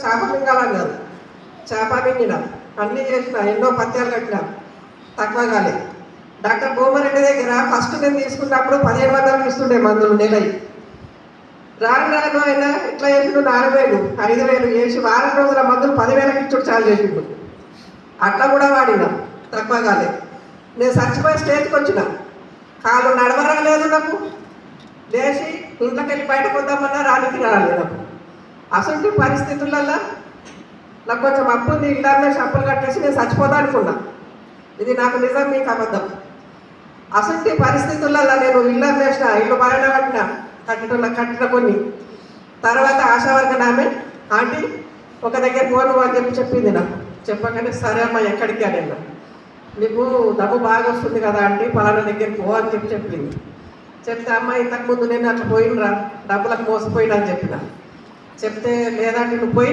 చేప మింగాలన్నారు. చేప మింగిన, అన్నీ చేసిన, ఎన్నో పత్యాలు కట్టిన, తక్కువ కాలే. డాక్టర్ భూమారెడ్డి దగ్గర ఫస్ట్ నేను తీసుకున్నప్పుడు 1500 ఇస్తుండే మందులు నెలయి. రాను రాను ఆయన ఎట్లా చేసిండు, 4000 5000 చేసి వారం రోజుల మందులు 10,000కి ఇచ్చుడు చాలు చేసిండు. అట్లా కూడా వాడినా, తక్కువ కాలే. నేను చచ్చిపోయే స్టేజ్కి వచ్చిన, కాళ్ళు నడవరాలేదు నాకు, లేచి ఇంట్లోకి వెళ్ళి బయటకు వద్దామన్నా రానికి రాలేదు నాకు. అసలు పరిస్థితులలో నాకు కొంచెం అప్పు ఉంది, ఇళ్ళనే అప్పులు కట్టేసి నేను చచ్చిపోతా అనుకున్నా. ఇది నాకు నిజం, మీకు అబద్ధం. అసలు పరిస్థితులలో నేను ఇల్లు అమ్మేసిన, ఇల్లు బాగా కట్టిన కొన్ని. తర్వాత ఆశావర్గ ఆమె ఆంటీ ఒక దగ్గర పోను అని చెప్పింది నాకు. చెప్పగానే సరే అమ్మ ఎక్కడికి అని అన్నా. నీకు డబ్బు బాగా వస్తుంది కదా ఆంటీ, పలానా దగ్గర పో అని చెప్పింది. చెప్తే అమ్మ ఇంతకుముందు నేను అట్లా పోయినరా, డబ్బులకు మోసపోయినా అని చెప్పిన. చెప్తే లేదంటే నువ్వు పోయి